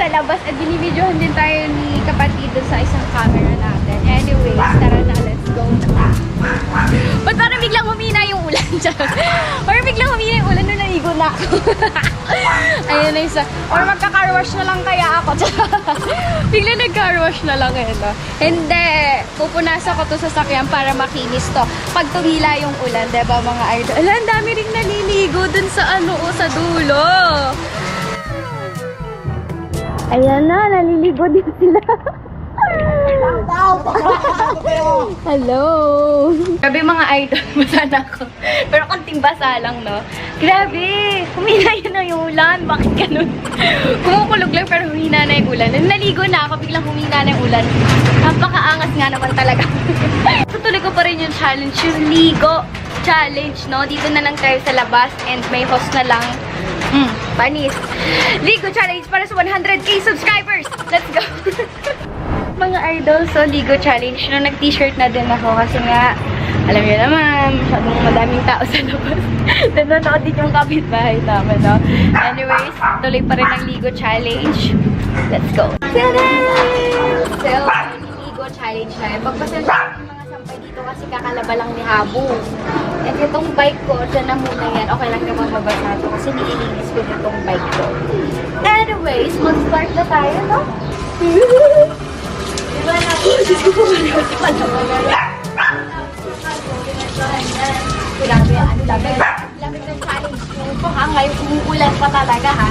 sa labas at binibidyohan din tayo ni kapatid doon sa isang camera natin. Anyways, tara na, let's go na. Ba't parang biglang humina yung ulan? Parang biglang humina yung ulan nung naligo na ako. Ayun na isa. Or magka-car wash na lang kaya ako. Biglang nag-car wash na lang eh, no? Hindi. Pupunasan ko to sa sakyan para makinis to. Pag tumila yung ulan, diba mga idol? Ala, ang dami rin naliligo dun sa ano, sa dulo. Ayan na, naliligo din sila. Hello! Grabe mga idol, basa na ako. Pero konting basa lang, no? Grabe! Humina yun na yung ulan. Bakit ganun? Kumukulog lang pero humina na yung ulan. Naligo na ako, biglang humina na yung ulan. Napakaangas nga naman talaga. Tutuloy ko pa rin yung challenge, yung ligo challenge, no? Dito na lang tayo sa labas and may host na lang. Panis. Ligo challenge para sa 100k subscribers! Let's go! Mga idol, so Ligo challenge. No, nag-t-shirt na din ako kasi nga, alam niyo naman, masyadong madaming tao sa labas. Nanonood din yung kapitbahay namin, no? Anyways, tuloy pa rin ang Ligo challenge. Let's go! So, Ligo challenge na yun. Pagpasensya yung mga sampay dito kasi kakalaba lang ni Habu. And itong bike ko, dyan na muna yan. Okay lang naman mabasa ito kasi nililinis ko itong bike ko. Anyways, mag-start na tayo, no? Diba na? Diyos ko po ka naman si Palawaga. Grabe, ano lamig ng challenge ko ha. Ngayon umuulan pa talaga ha.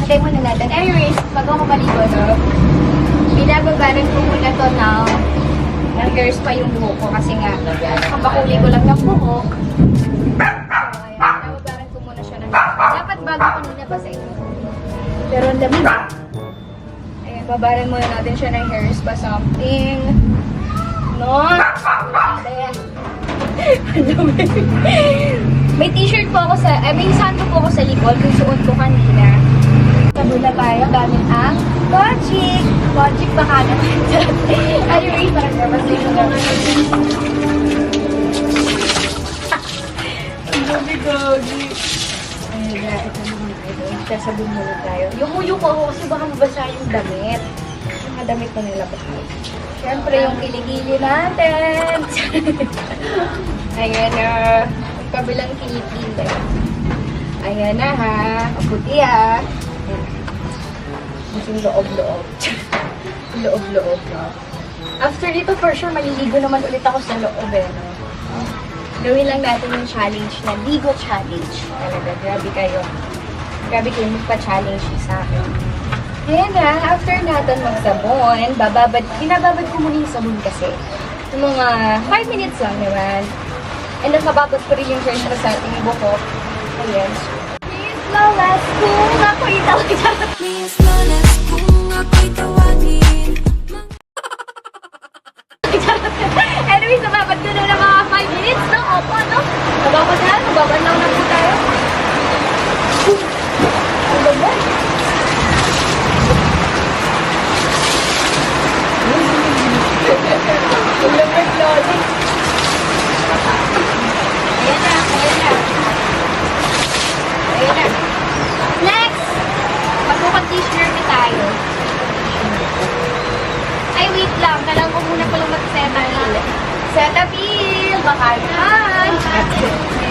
Hatay muna natin. Anyways, bago ko maligo, no? Binababaran ko muna to now. Nang-girls pa yung buhok ko kasi nga kapakuli ko lang ng buhok. So, ayan. Binababaran ko muna siya ng dapat bago ko nilabas ito. Pero ang lamig. Babaran muna natin siya ng hairs pa something. No? May t-shirt po ako sa, may sando po ako sa likod. Yung suot ko kanina. Sabi na tayo gamit ang Logic. Logic baka naman. Anyway, parang demonstration naman. Gogi. Ayan, ito naman. Sasabihin muna tayo. Yung uyo ko ako kasi baka mabasa yung damit. Yung mga damit na nilabas ko. Siyempre, yung kiligili natin. Ayan na. Yung kabilang kiligili. Ayan na ha. Kaputi ha. Yung loob-loob. Loob-loob. No? After dito, for sure, maliligo naman ulit ako sa loob eh. No? Gawin lang natin yung challenge na Ligo Challenge. Talaga, grabe kayo. Grabe kayo magpa-challenge sa akin. Ayan na, after natin magsabon, binababad ko muna yung sabon kasi. Yung mga 5 minutes lang naman. And nakababad ko rin yung pressure sa ating buhok. Ayan. Please, Lolas, kung ako'y tawagin. Please, Lolas, kung ako'y tawagin. Anyways, nababad ko na ng mga 5 minutes, no? Opo, no? Nababad na, nababad lang na po tayo. Ang ganda. Ang lamig, Lodi. Ayan na, ayan na. Ayan na. Next! Magkukond-conditioner na tayo. Ay, wait lang. Kailangan ko muna palang mag-Cetaphil. Cetaphil! Baka naman!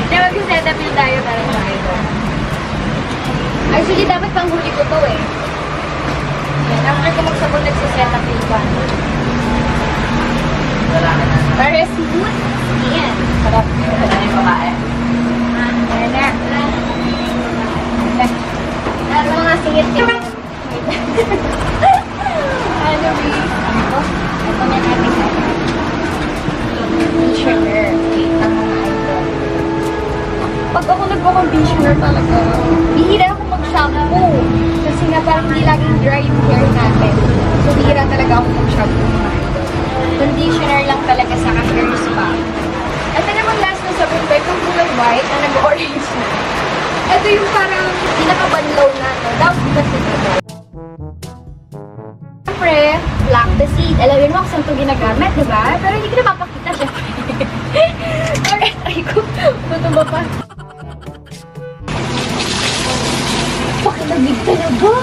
Hindi, mag-Cetaphil tayo para tayo. Actually, dapat panghuli ko to eh. Yan, after ko magsabon, nagsisetapil pa. Para smooth skin. Sarap. Ano yung babae? Ayan na. Ano mga singit ko? Ano ba? Ito na natin. Conditioner. Wait, ang mga idol. Pag ako nagpa-conditioner talaga, bihira ako mag-shampoo. Kasi nga parang hindi laging dry yung hair natin. So, bihira talaga ako mag-shampoo mga idol. Conditioner lang talaga sa hair spa. Ito namang last na sabon ba, itong kulay white na nag-orange na. Ito yung parang pinaka-banlaw na to. Daw kasi ito. Siyempre, black the seed. Alam mo kung saan ito ginagamit, diba? Pero hindi ko na mapakita, syempre. Alright, try ko. Tutuba pa. Pakilamig talaga.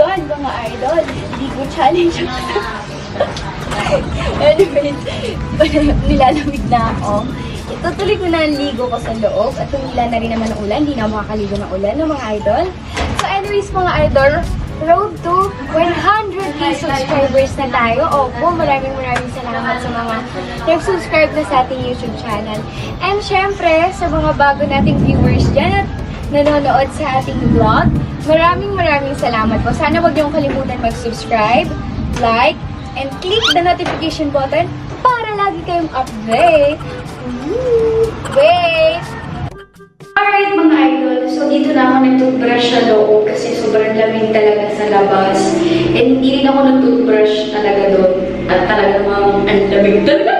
God, mga idol! Ligo challenge ako. Anyways, nilalamig na ako. Itutuloy ko na ang ligo ko sa loob at tumila na rin naman ang ulan. Hindi na ako makakaligo ng ulan, no, mga idol. So anyways, mga idol, road to 100k subscribers na tayo. Opo, maraming salamat sa mga nag-subscribe na sa ating YouTube channel. And syempre, sa mga bago nating viewers dyan at nanonood sa ating vlog, maraming salamat po. Sana wag niyong kalimutan mag-subscribe, like, and click the notification button para lagi kayong update. Wait! Alright mga idol, so dito na ako nag-toothbrush sa loob kasi sobrang lamig talaga sa labas. And hindi rin ako nag-toothbrush talaga doon. At talagang ang lamig talaga.